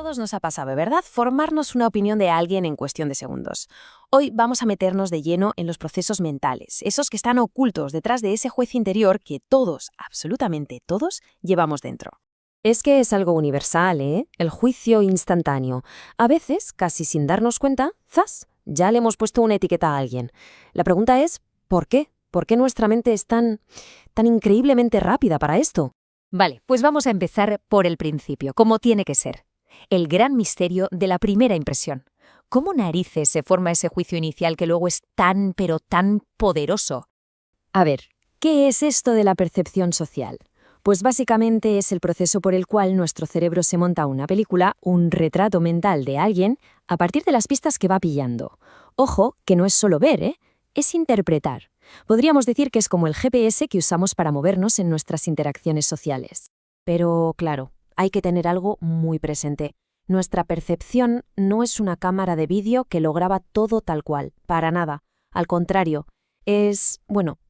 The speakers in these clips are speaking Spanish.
todos nos ha pasado, ¿verdad? Formarnos una opinión de alguien en cuestión de segundos. Hoy vamos a meternos de lleno en los procesos mentales, esos que están ocultos detrás de ese juez interior que todos, absolutamente todos, llevamos dentro. Es que es algo universal, ¿eh? El juicio instantáneo. A veces, casi sin darnos cuenta, ¡zas!, ya le hemos puesto una etiqueta a alguien. La pregunta es, ¿por qué? ¿Por qué nuestra mente es tan increíblemente rápida para esto? Vale, pues vamos a empezar por el principio, como tiene que ser. El gran misterio de la primera impresión. ¿Cómo narices se forma ese juicio inicial que luego es tan, pero tan poderoso? A ver, ¿qué es esto de la percepción social? Pues básicamente es el proceso por el cual nuestro cerebro se monta una película, un retrato mental de alguien, a partir de las pistas que va pillando. Ojo, que no es solo ver, ¿eh? Es interpretar. Podríamos decir que es como el GPS que usamos para movernos en nuestras interacciones sociales. Pero, claro, hay que tener algo muy presente. Nuestra percepción no es una cámara de vídeo que lo graba todo tal cual, para nada. Al contrario,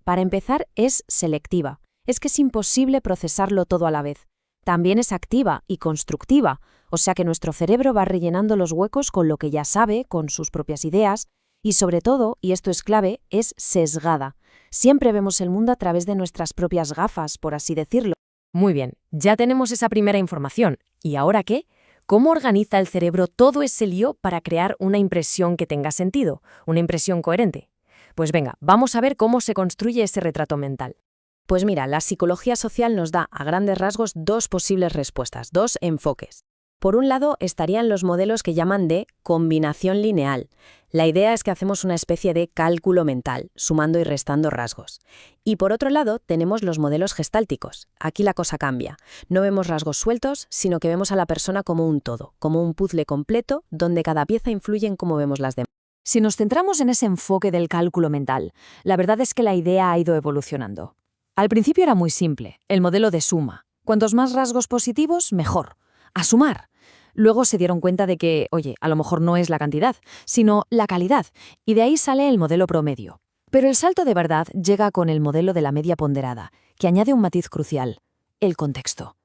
para empezar, es selectiva. Es que es imposible procesarlo todo a la vez. También es activa y constructiva, o sea que nuestro cerebro va rellenando los huecos con lo que ya sabe, con sus propias ideas, y sobre todo, y esto es clave, es sesgada. Siempre vemos el mundo a través de nuestras propias gafas, por así decirlo. Muy bien, ya tenemos esa primera información. ¿Y ahora qué? ¿Cómo organiza el cerebro todo ese lío para crear una impresión que tenga sentido, una impresión coherente? Pues venga, vamos a ver cómo se construye ese retrato mental. Pues mira, la psicología social nos da a grandes rasgos dos posibles respuestas, dos enfoques. Por un lado estarían los modelos que llaman de combinación lineal. La idea es que hacemos una especie de cálculo mental, sumando y restando rasgos. Y por otro lado tenemos los modelos gestálticos. Aquí la cosa cambia. No vemos rasgos sueltos, sino que vemos a la persona como un todo, como un puzzle completo donde cada pieza influye en cómo vemos las demás. Si nos centramos en ese enfoque del cálculo mental, la verdad es que la idea ha ido evolucionando. Al principio era muy simple, el modelo de suma. Cuantos más rasgos positivos, mejor. A sumar. Luego se dieron cuenta de que, a lo mejor no es la cantidad, sino la calidad, y de ahí sale el modelo promedio. Pero el salto de verdad llega con el modelo de la media ponderada, que añade un matiz crucial: el contexto.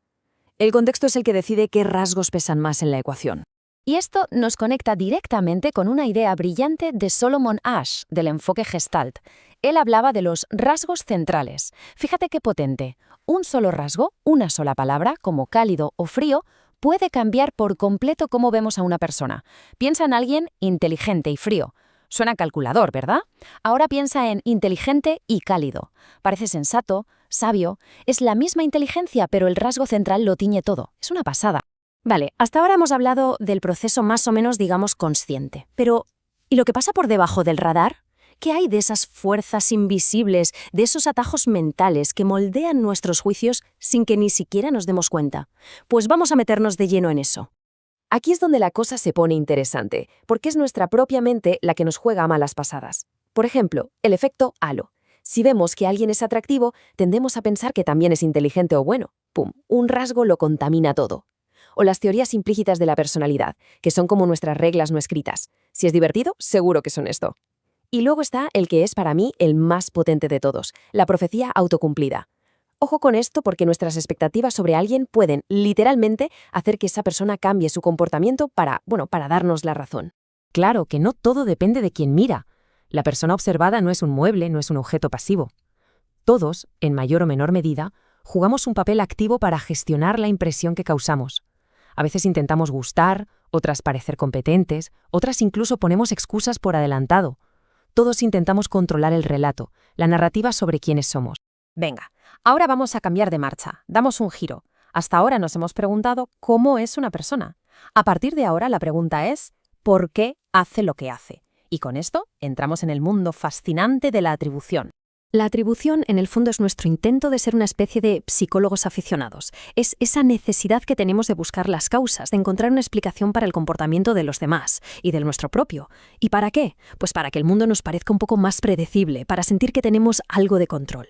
El contexto es el que decide qué rasgos pesan más en la ecuación. Y esto nos conecta directamente con una idea brillante de Solomon Asch, del enfoque Gestalt. Él hablaba de los rasgos centrales. Fíjate qué potente. Un solo rasgo, una sola palabra, como cálido o frío, puede cambiar por completo cómo vemos a una persona. Piensa en alguien inteligente y frío. Suena calculador, ¿verdad? Ahora piensa en inteligente y cálido. Parece sensato, sabio. Es la misma inteligencia, pero el rasgo central lo tiñe todo. Es una pasada. Vale, hasta ahora hemos hablado del proceso más o menos, consciente. Pero, ¿y lo que pasa por debajo del radar? ¿Qué hay de esas fuerzas invisibles, de esos atajos mentales que moldean nuestros juicios sin que ni siquiera nos demos cuenta? Pues vamos a meternos de lleno en eso. Aquí es donde la cosa se pone interesante, porque es nuestra propia mente la que nos juega malas pasadas. Por ejemplo, el efecto halo. Si vemos que alguien es atractivo, tendemos a pensar que también es inteligente o bueno. ¡Pum! Un rasgo lo contamina todo. O las teorías implícitas de la personalidad, que son como nuestras reglas no escritas. Si es divertido, seguro que es honesto. Y luego está el que es para mí el más potente de todos, la profecía autocumplida. Ojo con esto porque nuestras expectativas sobre alguien pueden, literalmente, hacer que esa persona cambie su comportamiento para darnos la razón. Claro que no todo depende de quien mira. La persona observada no es un mueble, no es un objeto pasivo. Todos, en mayor o menor medida, jugamos un papel activo para gestionar la impresión que causamos. A veces intentamos gustar, otras parecer competentes, otras incluso ponemos excusas por adelantado. Todos intentamos controlar el relato, la narrativa sobre quiénes somos. Venga, ahora vamos a cambiar de marcha, damos un giro. Hasta ahora nos hemos preguntado cómo es una persona. A partir de ahora la pregunta es ¿por qué hace lo que hace? Y con esto entramos en el mundo fascinante de la atribución. La atribución, en el fondo, es nuestro intento de ser una especie de psicólogos aficionados. Es esa necesidad que tenemos de buscar las causas, de encontrar una explicación para el comportamiento de los demás y del nuestro propio. ¿Y para qué? Pues para que el mundo nos parezca un poco más predecible, para sentir que tenemos algo de control.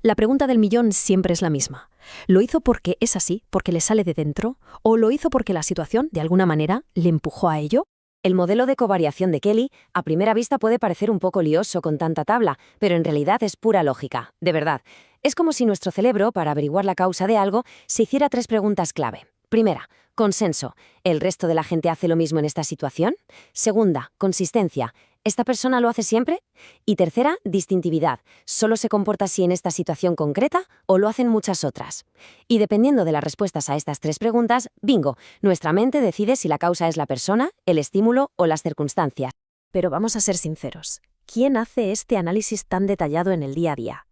La pregunta del millón siempre es la misma. ¿Lo hizo porque es así, porque le sale de dentro? ¿O lo hizo porque la situación, de alguna manera, le empujó a ello? El modelo de covariación de Kelly, a primera vista puede parecer un poco lioso con tanta tabla, pero en realidad es pura lógica, de verdad. Es como si nuestro cerebro, para averiguar la causa de algo, se hiciera 3 preguntas clave. Primera, consenso. ¿El resto de la gente hace lo mismo en esta situación? Segunda, consistencia. ¿Esta persona lo hace siempre? Y tercera, distintividad. ¿Solo se comporta así en esta situación concreta o lo hacen muchas otras? Y dependiendo de las respuestas a estas tres preguntas, bingo, nuestra mente decide si la causa es la persona, el estímulo o las circunstancias. Pero vamos a ser sinceros. ¿Quién hace este análisis tan detallado en el día a día?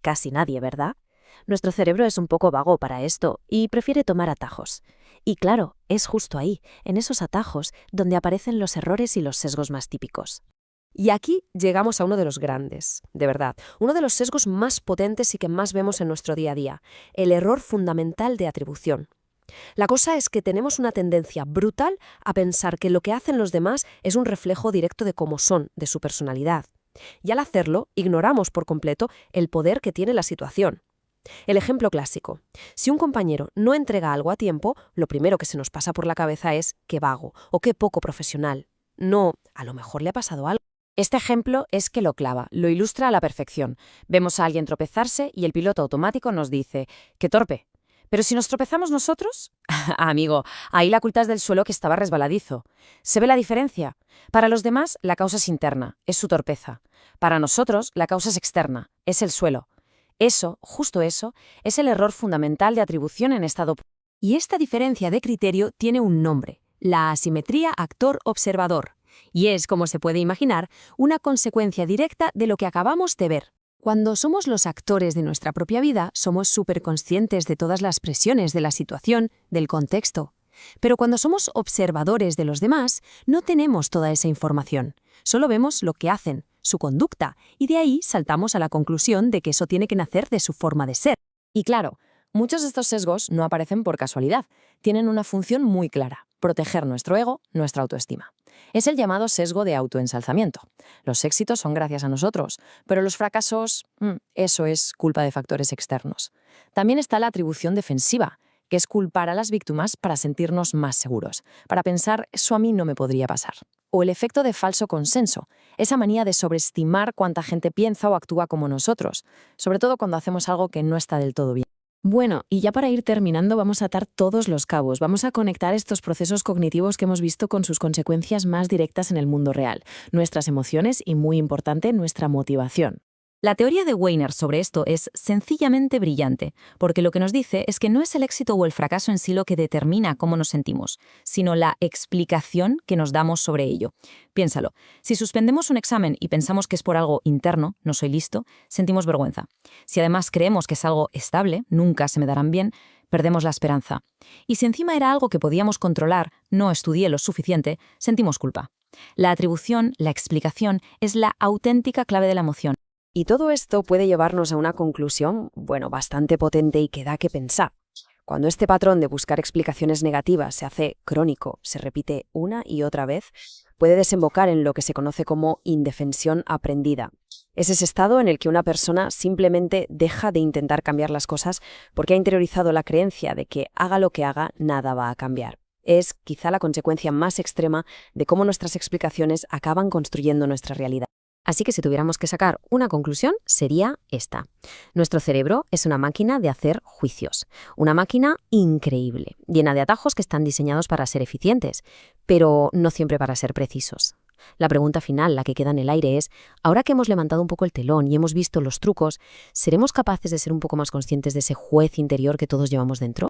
Casi nadie, ¿verdad? Nuestro cerebro es un poco vago para esto y prefiere tomar atajos. Y claro, es justo ahí, en esos atajos, donde aparecen los errores y los sesgos más típicos. Y aquí llegamos a uno de los grandes, de verdad, uno de los sesgos más potentes y que más vemos en nuestro día a día, el error fundamental de atribución. La cosa es que tenemos una tendencia brutal a pensar que lo que hacen los demás es un reflejo directo de cómo son, de su personalidad. Y al hacerlo, ignoramos por completo el poder que tiene la situación. El ejemplo clásico. Si un compañero no entrega algo a tiempo, lo primero que se nos pasa por la cabeza es qué vago o qué poco profesional. No, a lo mejor le ha pasado algo. Este ejemplo es que lo clava, lo ilustra a la perfección. Vemos a alguien tropezarse y el piloto automático nos dice, ¡qué torpe! ¿Pero si nos tropezamos nosotros? Amigo, ahí la culpa es del suelo que estaba resbaladizo. ¿Se ve la diferencia? Para los demás, la causa es interna, es su torpeza. Para nosotros, la causa es externa, es el suelo. Eso, justo eso, es el error fundamental de atribución en estado puro. Y esta diferencia de criterio tiene un nombre, la asimetría actor-observador. Y es, como se puede imaginar, una consecuencia directa de lo que acabamos de ver. Cuando somos los actores de nuestra propia vida, somos superconscientes de todas las presiones de la situación, del contexto. Pero cuando somos observadores de los demás, no tenemos toda esa información. Solo vemos lo que hacen, su conducta, y de ahí saltamos a la conclusión de que eso tiene que nacer de su forma de ser. Y claro, muchos de estos sesgos no aparecen por casualidad. Tienen una función muy clara, proteger nuestro ego, nuestra autoestima. Es el llamado sesgo de autoensalzamiento. Los éxitos son gracias a nosotros, pero los fracasos, eso es culpa de factores externos. También está la atribución defensiva, que es culpar a las víctimas para sentirnos más seguros, para pensar, eso a mí no me podría pasar. O el efecto de falso consenso, esa manía de sobreestimar cuánta gente piensa o actúa como nosotros, sobre todo cuando hacemos algo que no está del todo bien. Bueno, y ya para ir terminando vamos a atar todos los cabos, vamos a conectar estos procesos cognitivos que hemos visto con sus consecuencias más directas en el mundo real, nuestras emociones y, muy importante, nuestra motivación. La teoría de Weiner sobre esto es sencillamente brillante, porque lo que nos dice es que no es el éxito o el fracaso en sí lo que determina cómo nos sentimos, sino la explicación que nos damos sobre ello. Piénsalo, si suspendemos un examen y pensamos que es por algo interno, no soy listo, sentimos vergüenza. Si además creemos que es algo estable, nunca se me darán bien, perdemos la esperanza. Y si encima era algo que podíamos controlar, no estudié lo suficiente, sentimos culpa. La atribución, la explicación, es la auténtica clave de la emoción. Y todo esto puede llevarnos a una conclusión, bastante potente y que da que pensar. Cuando este patrón de buscar explicaciones negativas se hace crónico, se repite una y otra vez, puede desembocar en lo que se conoce como indefensión aprendida. Es ese estado en el que una persona simplemente deja de intentar cambiar las cosas porque ha interiorizado la creencia de que haga lo que haga, nada va a cambiar. Es quizá la consecuencia más extrema de cómo nuestras explicaciones acaban construyendo nuestra realidad. Así que si tuviéramos que sacar una conclusión, sería esta. Nuestro cerebro es una máquina de hacer juicios. Una máquina increíble, llena de atajos que están diseñados para ser eficientes, pero no siempre para ser precisos. La pregunta final, la que queda en el aire, es, ahora que hemos levantado un poco el telón y hemos visto los trucos, ¿seremos capaces de ser un poco más conscientes de ese juez interior que todos llevamos dentro?